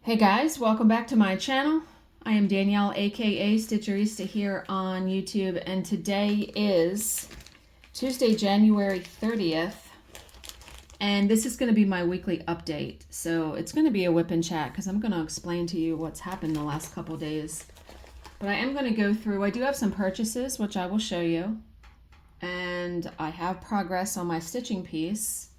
Hey guys, welcome back to my channel. I am Danielle, aka Stitcherista here on YouTube, and today is Tuesday, January 30th, and this is going to be my weekly update. So it's going to be a WIP and chat because I'm going to explain to you what's happened the last couple days. But I am going to go through, I do have some purchases, which I will show you, and I have progress on my stitching piece.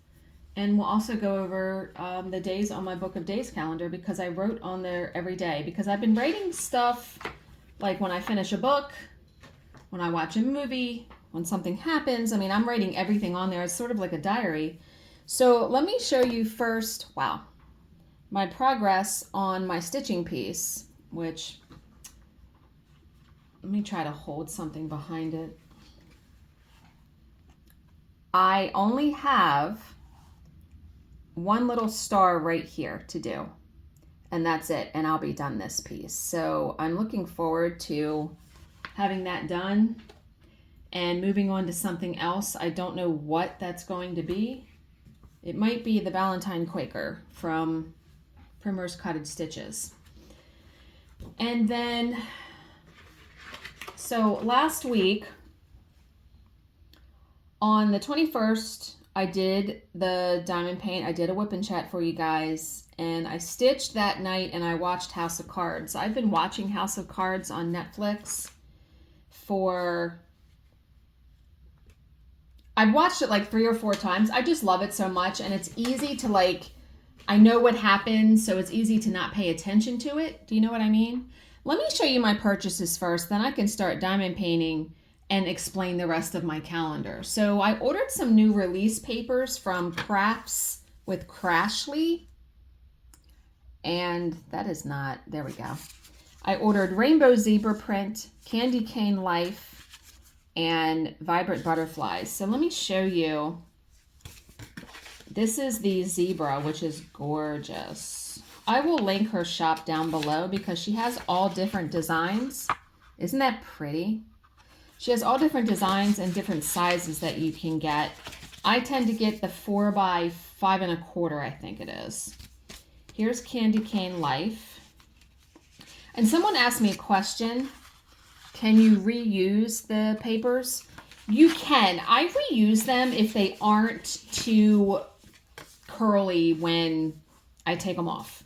And we'll also go over the days on my Book of Days calendar because I wrote on there every day because I've been writing stuff like when I finish a book, when I watch a movie, when something happens. I mean, I'm writing everything on there. It's sort of like a diary. So let me show you first, wow, my progress on my stitching piece, which, let me try to hold something behind it. I only have one little star right here to do, and that's it, and I'll be done this piece. So I'm looking forward to having that done and moving on to something else. I don't know what that's going to be. It might be the Valentine Quaker from Primrose Cottage Stitches. And then, so last week on the 21st, I did the diamond paint. I did a WIP and chat for you guys, and I stitched that night and I watched House of Cards. I've been watching House of Cards on Netflix I've watched it like 3 or 4 times. I just love it so much, and it's easy to I know what happens, so it's easy to not pay attention to it. Do you know what I mean? Let me show you my purchases first, then I can start diamond painting and explain the rest of my calendar. So I ordered some new release papers from Crafts with Crashly. And that is not, there we go. I ordered Rainbow Zebra Print, Candy Cane Life, and Vibrant Butterflies. So let me show you. This is the zebra, which is gorgeous. I will link her shop down below because she has all different designs. Isn't that pretty? She has all different designs and different sizes that you can get. I tend to get the 4 by 5 1/4, I think it is. Here's Candy Cane Life. And someone asked me a question. Can you reuse the papers? You can. I reuse them if they aren't too curly when I take them off.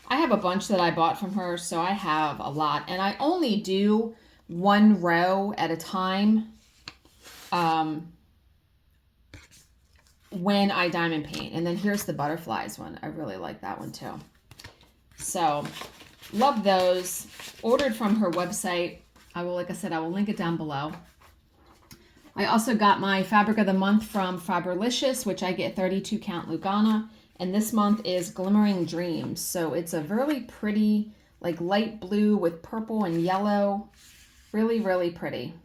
I have a bunch that I bought from her, so I have a lot. And I only do 1 row at a time when I diamond paint. And then here's the butterflies one. I really like that one too. So love those. Ordered from her website. Like I said, I will link it down below. I also got my fabric of the month from Fabralicious, which I get 32 count Lugana. And this month is Glimmering Dreams. So it's a really pretty, like light blue with purple and yellow. Really, really pretty.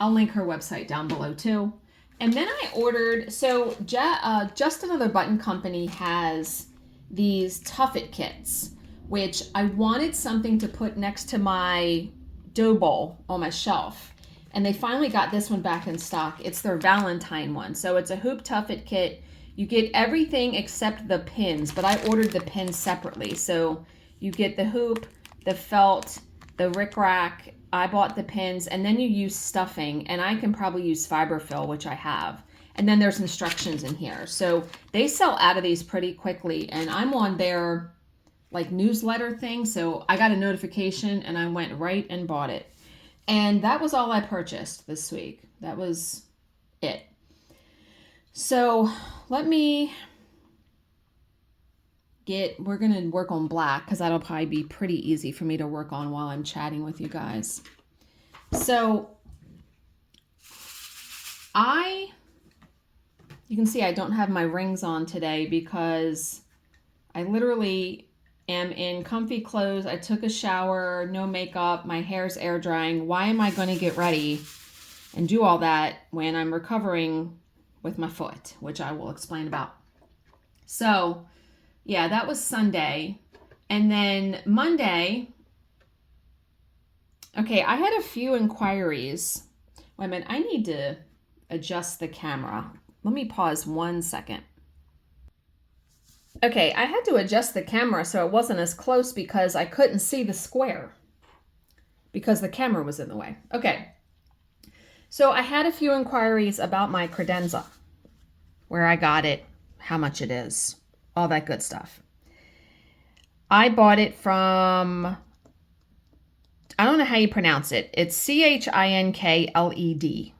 I'll link her website down below too. And then I ordered, so Just Another Button Company has these Tuffet kits, which I wanted something to put next to my dough bowl on my shelf. And they finally got this one back in stock. It's their Valentine one. So it's a hoop Tuffet kit. You get everything except the pins, but I ordered the pins separately. So you get the hoop, the felt, the rickrack. I bought the pins, and then you use stuffing, and I can probably use fiberfill, which I have. And then there's instructions in here. So they sell out of these pretty quickly, and I'm on their newsletter thing. So I got a notification and I went right and bought it. And that was all I purchased this week. That was it. So let me we're going to work on black because that'll probably be pretty easy for me to work on while I'm chatting with you guys. So you can see I don't have my rings on today because I literally am in comfy clothes. I took a shower, no makeup, my hair's air drying. Why am I going to get ready and do all that when I'm recovering with my foot, which I will explain about. So yeah, that was Sunday. And then Monday, okay, I had a few inquiries. Wait a minute, I need to adjust the camera. Let me pause 1 second. Okay, I had to adjust the camera so it wasn't as close because I couldn't see the square because the camera was in the way. Okay, so I had a few inquiries about my credenza, where I got it, how much it is, all that good stuff. I bought it from, I don't know how you pronounce it. It's CHINKLED.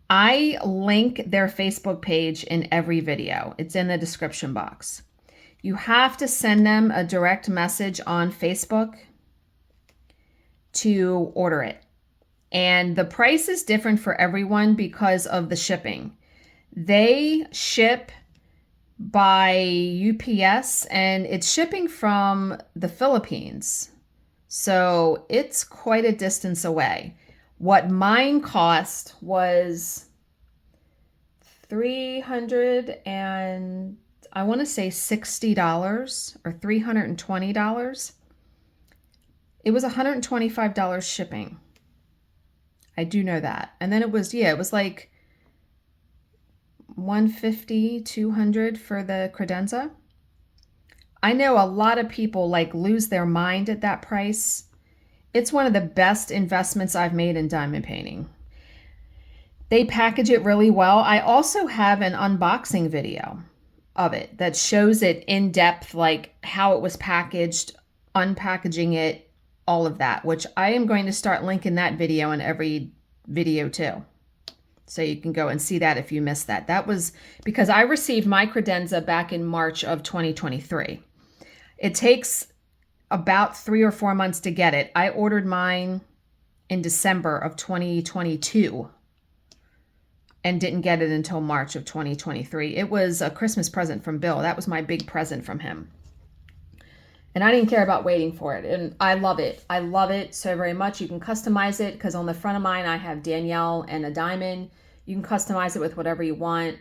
I link their Facebook page in every video. It's in the description box. You have to send them a direct message on Facebook to order it. And the price is different for everyone because of the shipping. They ship by UPS and it's shipping from the Philippines. So it's quite a distance away. What mine cost was $300 and I want to say $60 or $320. It was $125 shipping. I do know that. And then it was, yeah, it was like $150, $200 for the credenza. I know a lot of people like lose their mind at that price. It's one of the best investments I've made in diamond painting. They package it really well. I also have an unboxing video of it that shows it in depth, like how it was packaged, unpackaging it, all of that, which I am going to start linking that video in every video too. So you can go and see that if you missed that. That was because I received my credenza back in March of 2023. It takes about 3 or 4 months to get it. I ordered mine in December of 2022 and didn't get it until March of 2023. It was a Christmas present from Bill. That was my big present from him. And I didn't care about waiting for it. And I love it. I love it so very much. You can customize it because on the front of mine, I have Danielle and a diamond. You can customize it with whatever you want.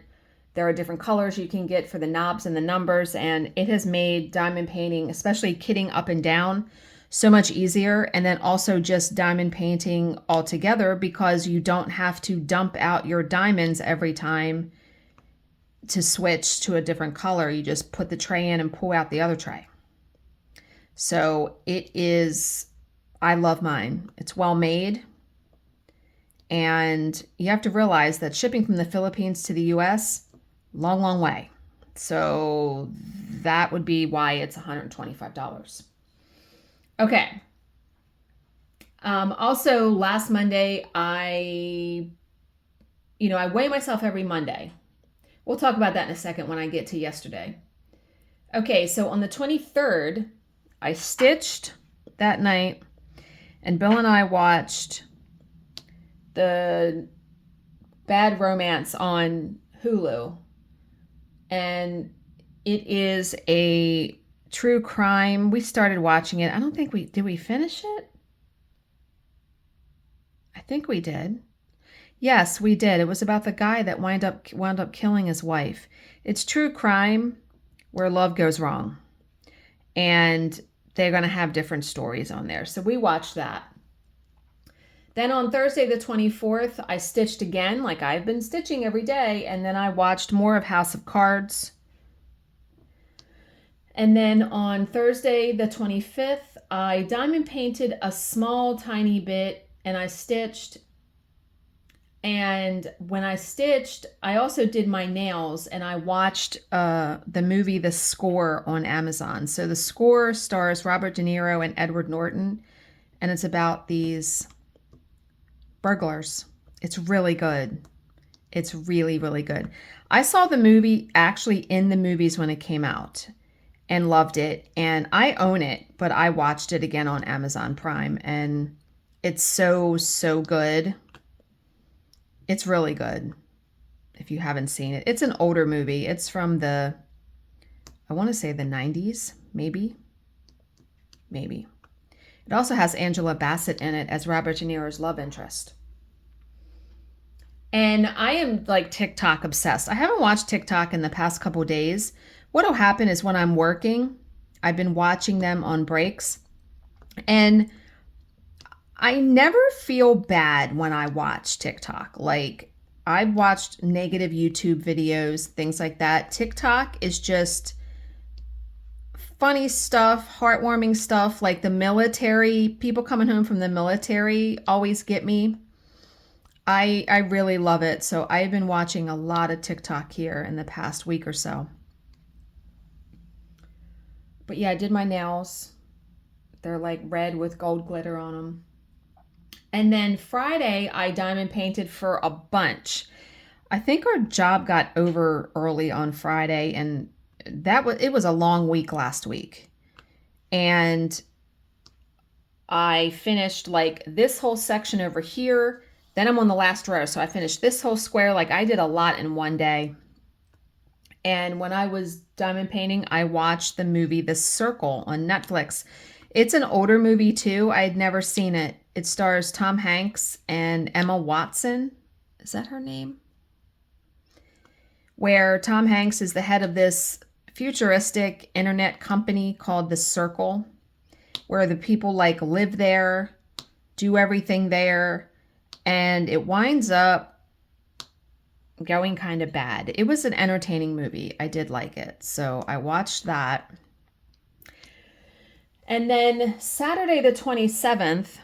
There are different colors you can get for the knobs and the numbers. And it has made diamond painting, especially kitting up and down, so much easier. And then also just diamond painting altogether because you don't have to dump out your diamonds every time to switch to a different color. You just put the tray in and pull out the other tray. So it is, I love mine. It's well made. And you have to realize that shipping from the Philippines to the US, long, long way. So that would be why it's $125. Okay. Also last Monday, I weigh myself every Monday. We'll talk about that in a second when I get to yesterday. Okay. So on the 23rd, I stitched that night and Bill and I watched the Bad Romance on Hulu. And it is a true crime. We started watching it. I don't think did we finish it? I think we did. Yes, we did. It was about the guy that wound up killing his wife. It's true crime where love goes wrong. And they're going to have different stories on there. So we watched that. Then on Thursday the 24th, I stitched again, like I've been stitching every day. And then I watched more of House of Cards. And then on Thursday the 25th, I diamond painted a small, tiny bit and I stitched. And when I stitched, I also did my nails and I watched the movie The Score on Amazon. So The Score stars Robert De Niro and Edward Norton. And it's about these burglars. It's really good. It's really, really good. I saw the movie actually in the movies when it came out and loved it. And I own it, but I watched it again on Amazon Prime and it's so, so good. It's really good if you haven't seen it. It's an older movie. It's from I want to say the 90s, maybe. Maybe. It also has Angela Bassett in it as Robert De Niro's love interest. And I am like TikTok obsessed. I haven't watched TikTok in the past couple of days. What'll happen is when I'm working, I've been watching them on breaks. And I never feel bad when I watch TikTok. Like I've watched negative YouTube videos, things like that. TikTok is just funny stuff, heartwarming stuff, like the military, people coming home from the military always get me. I really love it. So I've been watching a lot of TikTok here in the past week or so. But yeah, I did my nails. They're like red with gold glitter on them. And then Friday, I diamond painted for a bunch. I think our job got over early on Friday, and it was a long week last week. And I finished like this whole section over here. Then I'm on the last row. So I finished this whole square. Like I did a lot in one day. And when I was diamond painting, I watched the movie The Circle on Netflix. It's an older movie too. I had never seen it. It stars Tom Hanks and Emma Watson. Is that her name? Where Tom Hanks is the head of this futuristic internet company called The Circle, where the people like live there, do everything there, and it winds up going kind of bad. It was an entertaining movie. I did like it. So I watched that. And then Saturday the 27th,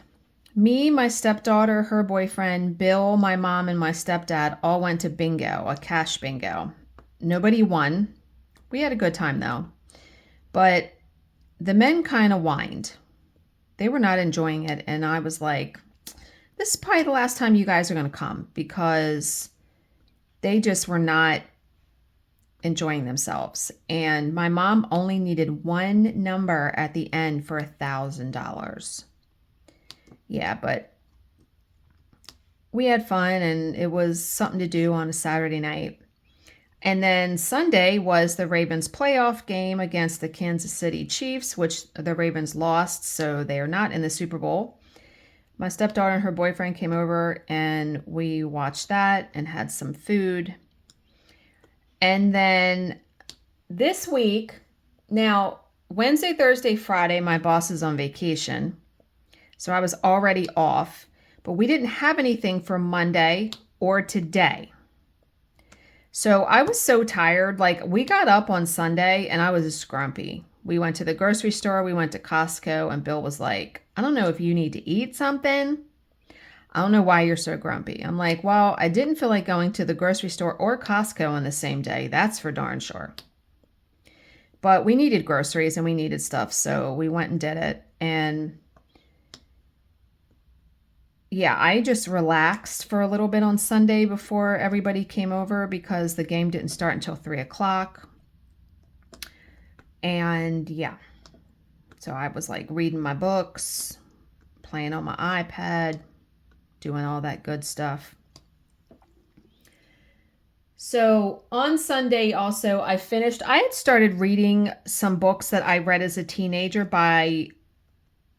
me, my stepdaughter, her boyfriend, Bill, my mom, and my stepdad all went to bingo, a cash bingo. Nobody won. We had a good time though. But the men kind of whined. They were not enjoying it. And I was like, this is probably the last time you guys are going to come, because they just were not enjoying themselves. And my mom only needed one number at the end for $1,000. Yeah, but we had fun, and it was something to do on a Saturday night. And then Sunday was the Ravens playoff game against the Kansas City Chiefs, which the Ravens lost, so they are not in the Super Bowl. My stepdaughter and her boyfriend came over, and we watched that and had some food. And then this week, now Wednesday, Thursday, Friday, my boss is on vacation. So I was already off, but we didn't have anything for Monday or today. So I was so tired. Like we got up on Sunday and I was just grumpy. We went to the grocery store, we went to Costco, and Bill was like, I don't know if you need to eat something. I don't know why you're so grumpy. I'm like, well, I didn't feel like going to the grocery store or Costco on the same day. That's for darn sure. But we needed groceries and we needed stuff. So we went and did it. And yeah, I just relaxed for a little bit on Sunday before everybody came over, because the game didn't start until 3 o'clock. And yeah, so I was like reading my books, playing on my iPad, doing all that good stuff. So on Sunday also, I had started reading some books that I read as a teenager by,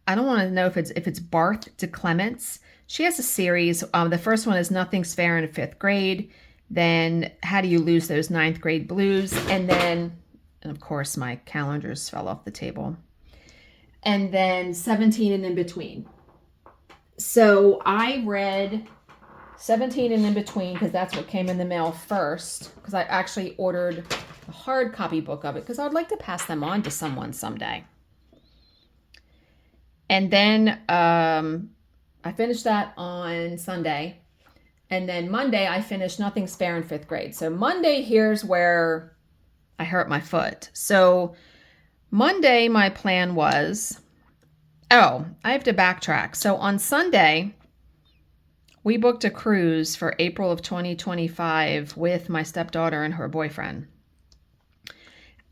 I don't want to know if it's Barthe DeClements. She has a series. The first one is Nothing's Fair in 5th grade. Then How Do You Lose Those 9th Grade Blues? And then, and of course, my calendars fell off the table. And then 17 and In Between. So I read 17 and In Between because that's what came in the mail first. Because I actually ordered a hard copy book of it because I'd like to pass them on to someone someday. And then I finished that on Sunday. And then Monday, I finished Nothing's Fair in 5th grade. So Monday, here's where I hurt my foot. So Monday, my plan was, I have to backtrack. So on Sunday, we booked a cruise for April of 2025 with my stepdaughter and her boyfriend.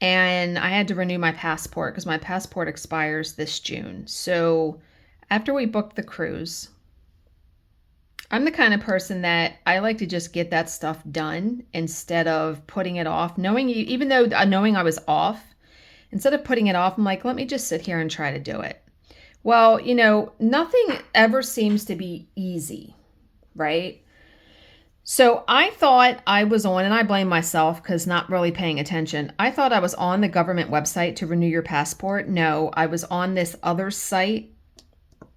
And I had to renew my passport because my passport expires this June. So after we booked the cruise, I'm the kind of person that I like to just get that stuff done instead of putting it off. Even though knowing I was off, instead of putting it off, I'm like, let me just sit here and try to do it. Well, nothing ever seems to be easy, right? So I thought I was on, and I blame myself because not really paying attention. I thought I was on the government website to renew your passport. No, I was on this other site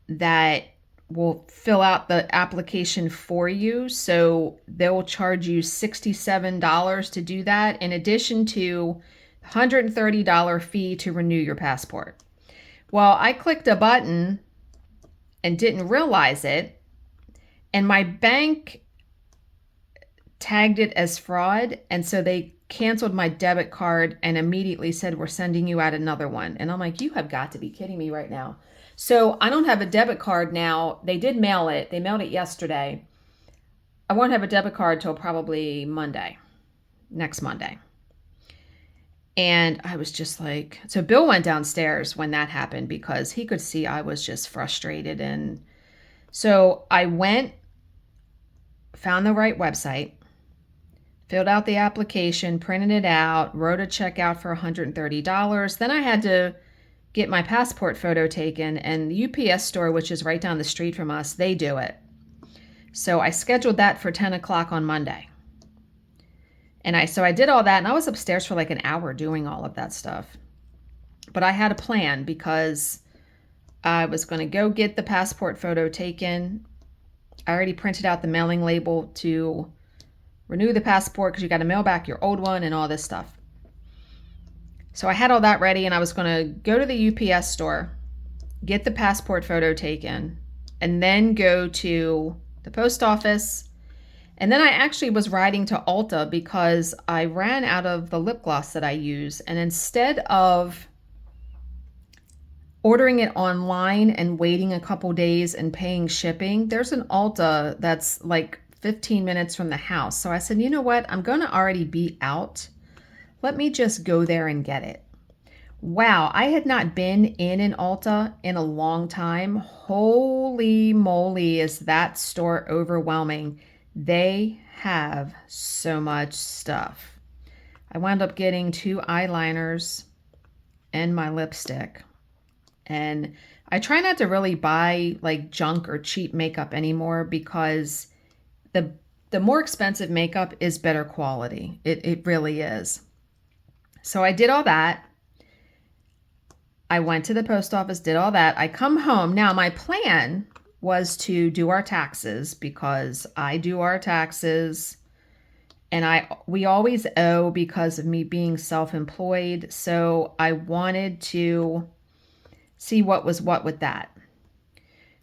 that will fill out the application for you. So they'll charge you $67 to do that, in addition to $130 fee to renew your passport. Well, I clicked a button and didn't realize it, and my bank tagged it as fraud, and so they canceled my debit card and immediately said, we're sending you out another one. And I'm like, you have got to be kidding me right now. So I don't have a debit card now. They did mail it. They mailed it yesterday. I won't have a debit card till probably Monday, next Monday. And I was just like, so Bill went downstairs when that happened because he could see I was just frustrated. And so I went, found the right website, filled out the application, printed it out, wrote a check out for $130. Then I had to get my passport photo taken, and the UPS store, which is right down the street from us, they do it. So I scheduled that for 10 o'clock on Monday. And so I did all that, and I was upstairs for like an hour doing all of that stuff. But I had a plan because I was going to go get the passport photo taken. I already printed out the mailing label to renew the passport because you got to mail back your old one and all this stuff. So I had all that ready, and I was going to go to the UPS store, get the passport photo taken, and then go to the post office. And then I actually was riding to Ulta because I ran out of the lip gloss that I use. And instead of ordering it online and waiting a couple days and paying shipping, there's an Ulta that's like 15 minutes from the house. So I said, you know what? I'm going to already be out. Let me just go there and get it. Wow, I had not been in an Ulta in a long time. Holy moly, is that store overwhelming. They have so much stuff. I wound up getting 2 eyeliners and my lipstick. And I try not to really buy like junk or cheap makeup anymore because the more expensive makeup is better quality. It really is. So I did all that. I went to the post office, did all that. I come home. Now my plan was to do our taxes because I do our taxes and we always owe because of me being self-employed. So I wanted to see what was what with that.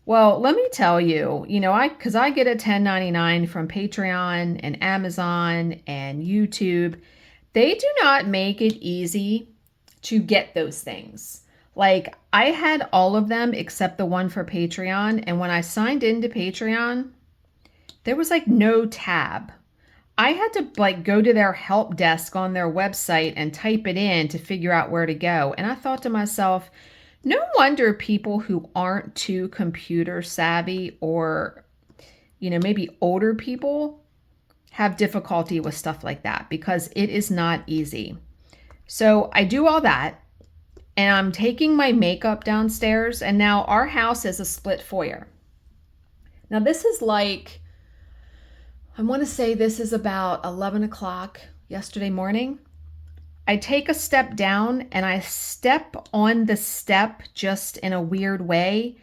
Well, let me tell you, because I get a 1099 from Patreon and Amazon and YouTube. They do not make it easy to get those things. Like, I had all of them except the one for Patreon. And when I signed into Patreon, there was like no tab. I had to like go to their help desk on their website and type it in to figure out where to go. And I thought to myself, no wonder people who aren't too computer savvy or, maybe older people have difficulty with stuff like that because it is not easy. So I do all that. And I'm taking my makeup downstairs, and now our house is a split foyer. Now this is like, I want to say this is about 11 o'clock yesterday morning. I take a step down and I step on the step just in a weird way,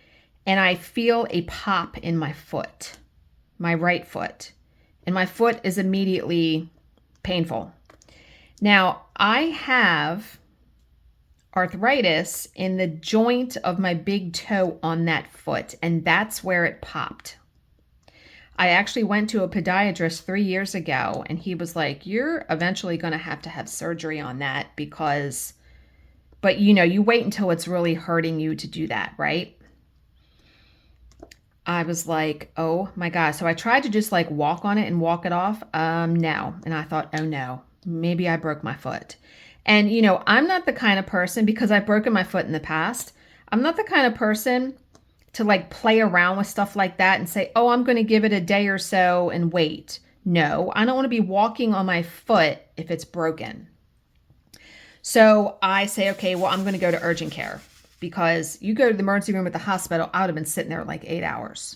and I feel a pop in my foot, my right foot, and my foot is immediately painful. Now I have arthritis in the joint of my big toe on that foot, and that's where it popped. I actually went to a podiatrist 3 years ago, and he was like, you're eventually going to have surgery on that but you wait until it's really hurting you to do that, right? I was like, oh my God. So I tried to just like walk on it and walk it off. No. And I thought, oh no, maybe I broke my foot. And, I'm not the kind of person, because I've broken my foot in the past, I'm not the kind of person to like play around with stuff like that and say, oh, I'm going to give it a day or so and wait. No, I don't want to be walking on my foot if it's broken. So I say, okay, well, I'm going to go to urgent care, because you go to the emergency room at the hospital, I would have been sitting there like 8 hours.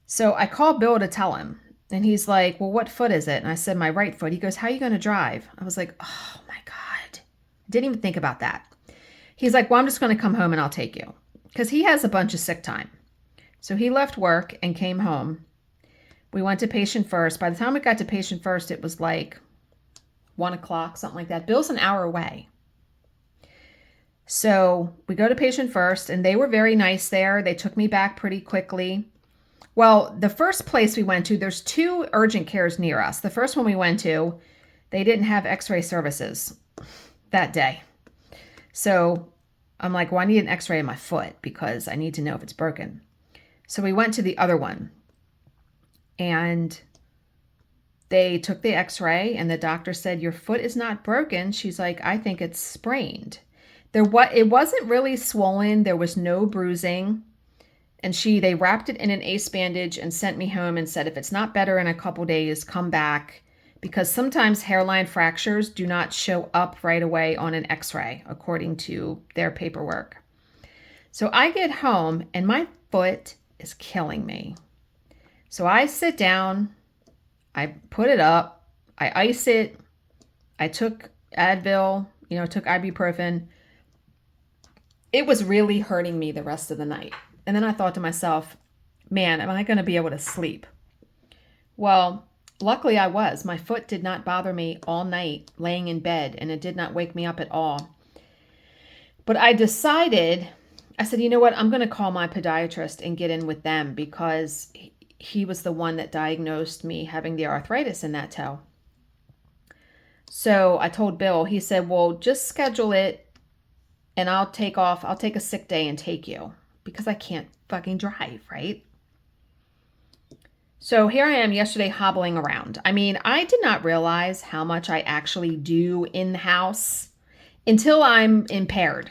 So I called Bill to tell him. And he's like, well, what foot is it? And I said, my right foot. He goes, how are you going to drive? I was like, oh my God. Didn't even think about that. He's like, well, I'm just going to come home and I'll take you. Because he has a bunch of sick time. So he left work and came home. We went to patient first. By the time we got to patient first, it was like 1 o'clock, something like that. Bill's an hour away. So we go to patient first, and they were very nice there. They took me back pretty quickly. Well, the first place we went to, there's 2 urgent cares near us. The first one we went to, they didn't have x-ray services that day. So I'm like, well, I need an x-ray of my foot because I need to know if it's broken. So we went to the other one, and they took the x-ray, and the doctor said, your foot is not broken. She's like, I think it's sprained. It wasn't really swollen. There was no bruising. And they wrapped it in an ace bandage and sent me home and said, if it's not better in a couple days, come back, because sometimes hairline fractures do not show up right away on an x-ray, according to their paperwork. So I get home and my foot is killing me. So I sit down, I put it up, I ice it, I took Advil, took ibuprofen. It was really hurting me the rest of the night. And then I thought to myself, man, am I going to be able to sleep? Well, luckily I was. My foot did not bother me all night laying in bed, and it did not wake me up at all. But I decided, I said, you know what? I'm going to call my podiatrist and get in with them, because he was the one that diagnosed me having the arthritis in that toe. So I told Bill, he said, well, just schedule it and I'll take a sick day and take you, because I can't fucking drive, right? So here I am yesterday hobbling around. I mean, I did not realize how much I actually do in the house until I'm impaired.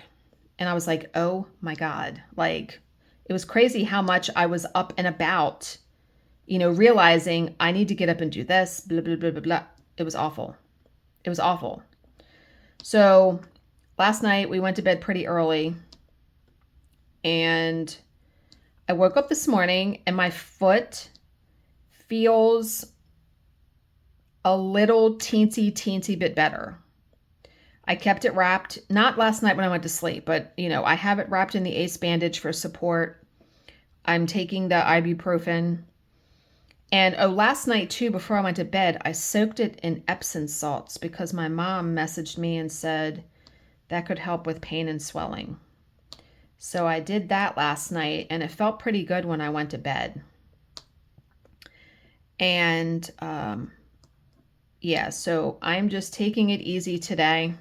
And I was like, oh my God. Like, it was crazy how much I was up and about, realizing I need to get up and do this, blah, blah, blah, blah, blah. It was awful. It was awful. So last night we went to bed pretty early, and I woke up this morning and my foot feels a little teensy bit better. I kept it wrapped, not last night when I went to sleep, but I have it wrapped in the ace bandage for support. I'm taking the ibuprofen. And last night too, before I went to bed, I soaked it in Epsom salts because my mom messaged me and said that could help with pain and swelling. So I did that last night, and it felt pretty good when I went to bed. And so I'm just taking it easy today.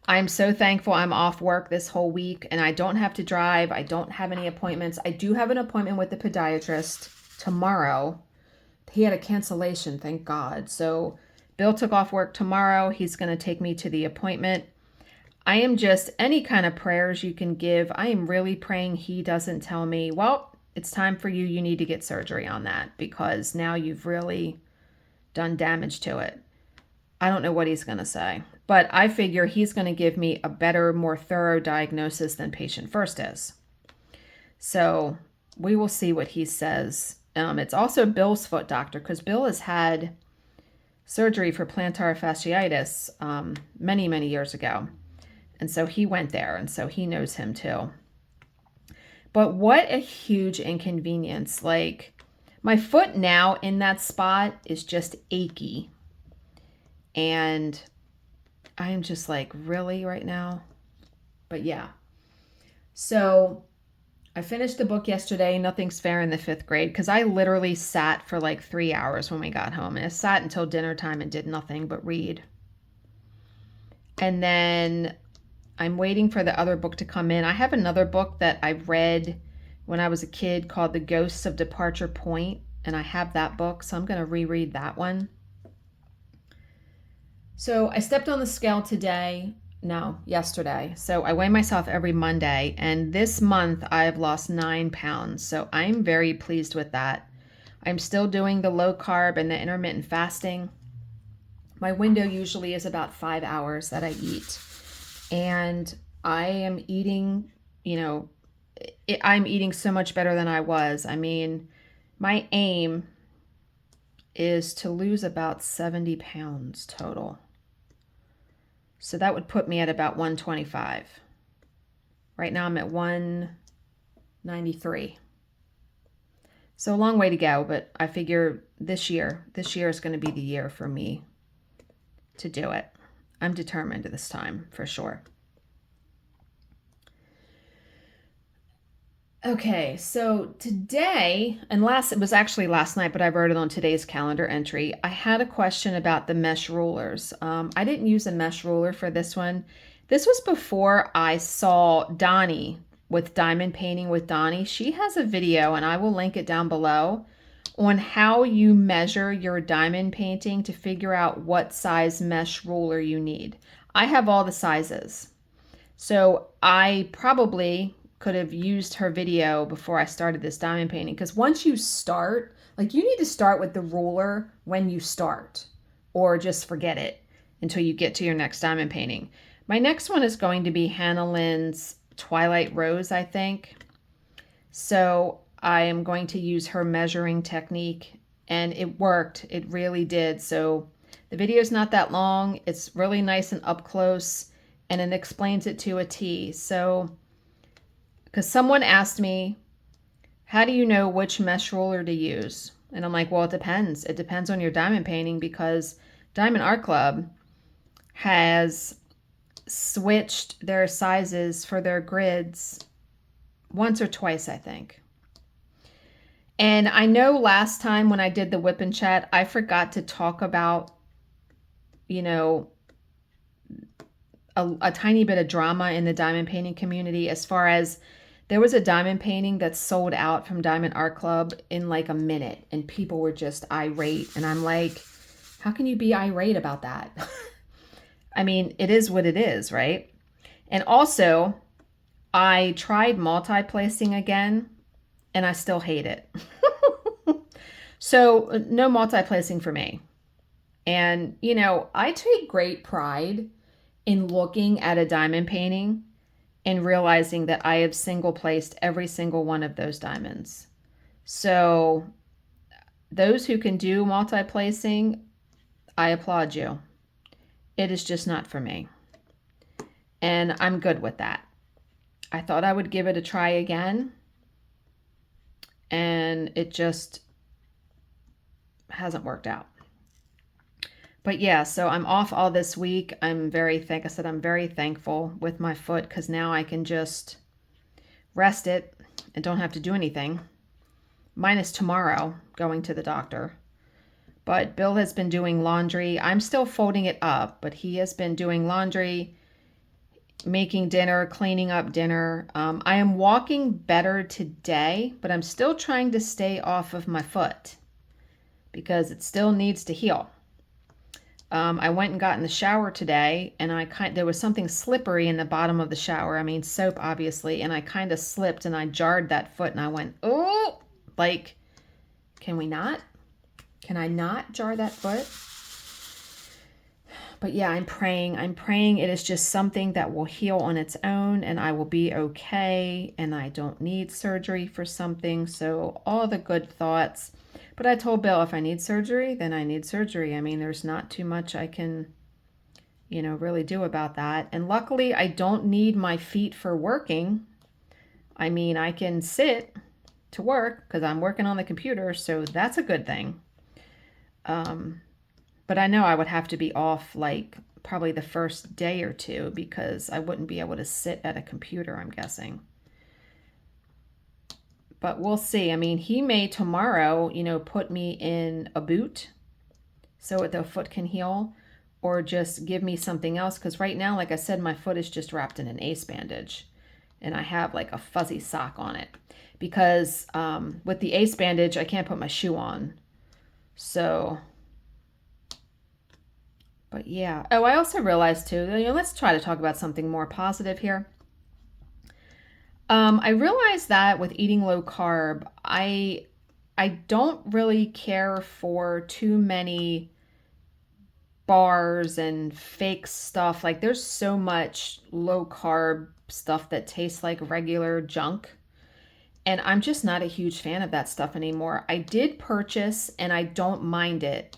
I'm so thankful I'm off work this whole week, and I don't have to drive. I don't have any appointments. I do have an appointment with the podiatrist tomorrow. He had a cancellation, thank God. So Bill took off work tomorrow. He's going to take me to the appointment. I am just, any kind of prayers you can give. I am really praying he doesn't tell me, well, it's time for you. You need to get surgery on that, because now you've really done damage to it. I don't know what he's going to say, but I figure he's going to give me a better, more thorough diagnosis than patient first is. So we will see what he says. It's also Bill's foot doctor, because Bill has had surgery for plantar fasciitis many, many years ago. And so he went there, and so he knows him too. But what a huge inconvenience. Like, my foot now in that spot is just achy. And I'm just like, really right now? But yeah. So I finished the book yesterday, Nothing's Fair in the 5th grade, because I literally sat for like 3 hours when we got home. And I sat until dinner time and did nothing but read. And then I'm waiting for the other book to come in. I have another book that I read when I was a kid called The Ghosts of Departure Point, and I have that book, so I'm going to reread that one. So I stepped on the scale yesterday. So I weigh myself every Monday, and this month I have lost 9 pounds. So I'm very pleased with that. I'm still doing the low carb and the intermittent fasting. My window usually is about 5 hours that I eat. And I am eating, I'm eating so much better than I was. I mean, my aim is to lose about 70 pounds total. So that would put me at about 125. Right now I'm at 193. So a long way to go, but I figure this year is going to be the year for me to do it. I'm determined this time for sure. Okay, so today, and it was actually last night, but I wrote it on today's calendar entry. I had a question about the mesh rulers. I didn't use a mesh ruler for this one. This was before I saw Doni with Diamond Painting with Doni. She has a video, and I will link it down below, on how you measure your diamond painting to figure out what size mesh ruler you need. I have all the sizes. So I probably could have used her video before I started this diamond painting, because once you start, like, you need to start with the ruler when you start, or just forget it until you get to your next diamond painting. My next one is going to be Hannah Lynn's Twilight Rose, I think. So I am going to use her measuring technique, and it worked. It really did. So the video is not that long. It's really nice and up close, and it explains it to a T. So, because someone asked me, how do you know which mesh roller to use? And I'm like, well, it depends. It depends on your diamond painting, because Diamond Art Club has switched their sizes for their grids once or twice, I think. And I know last time when I did the WIP and chat, I forgot to talk about, you know, a tiny bit of drama in the diamond painting community, as far as there was a diamond painting that sold out from Diamond Art Club in like a minute, and people were just irate. And I'm like, how can you be irate about that? I mean, it is what it is, right? And also, I tried multi-placing again, and I still hate it. So no multi-placing for me. And, you know, I take great pride in looking at a diamond painting and realizing that I have single placed every single one of those diamonds. So those who can do multi-placing, I applaud you. It is just not for me. And I'm good with that. I thought I would give it a try again, and it just hasn't worked out. But yeah, so I'm off all this week. I'm very thankful with my foot, because now I can just rest it and don't have to do anything. Minus tomorrow, going to the doctor. But Bill has been doing laundry. I'm still folding it up, but he has been doing laundry, making dinner, cleaning up dinner. I am walking better today, but I'm still trying to stay off of my foot because it still needs to heal. I went and got in the shower today, and there was something slippery in the bottom of the shower. I mean, soap, obviously, and I kind of slipped, and I jarred that foot, and I went, oh, like, can I not jar that foot? But yeah, I'm praying it is just something that will heal on its own, and I will be okay, and I don't need surgery for something. So all the good thoughts. But I told Bill, if I need surgery, then I need surgery. I mean, there's not too much I can, you know, really do about that. And luckily, I don't need my feet for working. I mean, I can sit to work because I'm working on the computer, so that's a good thing. But I know I would have to be off like probably the first day or two, because I wouldn't be able to sit at a computer, I'm guessing. But we'll see. I mean, he may tomorrow, you know, put me in a boot so the foot can heal, or just give me something else. Because right now, like I said, my foot is just wrapped in an ace bandage, and I have like a fuzzy sock on it. Because with the ace bandage, I can't put my shoe on. So, but yeah. Oh, I also realized too, you know, let's try to talk about something more positive here. I realized that with eating low carb, I don't really care for too many bars and fake stuff. Like, there's so much low carb stuff that tastes like regular junk. And I'm just not a huge fan of that stuff anymore. I did purchase, and I don't mind it,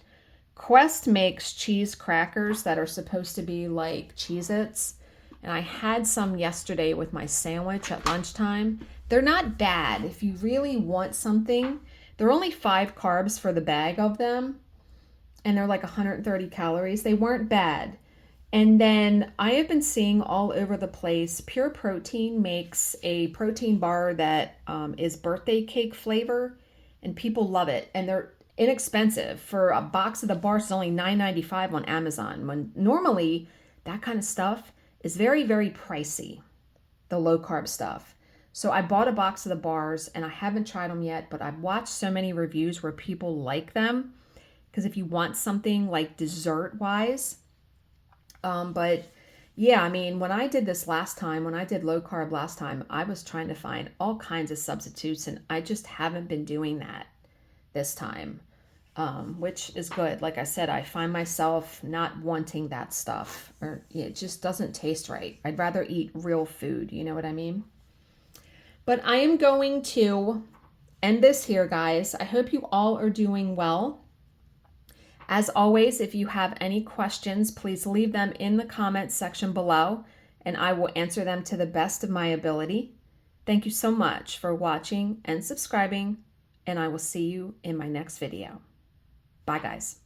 Quest makes cheese crackers that are supposed to be like Cheez-Its. And I had some yesterday with my sandwich at lunchtime. They're not bad. If you really want something, they're only 5 carbs for the bag of them. and they're like 130 calories. They weren't bad. And then I have been seeing all over the place, Pure Protein makes a protein bar that is birthday cake flavor, and people love it. And they're inexpensive. For a box of the bars, it's only $9.95 on Amazon. When normally that kind of stuff is very, very pricey, the low carb stuff. So I bought a box of the bars and I haven't tried them yet, but I've watched so many reviews where people like them. Because if you want something like dessert wise, but yeah, I mean, when I did this last time, when I did low carb last time, I was trying to find all kinds of substitutes, and I just haven't been doing that this time, which is good. Like I said, I find myself not wanting that stuff, or it just doesn't taste right. I'd rather eat real food, you know what I mean? But I am going to end this here, guys. I hope you all are doing well. As always, if you have any questions, please leave them in the comments section below, and I will answer them to the best of my ability. Thank you so much for watching and subscribing, and I will see you in my next video. Bye, guys.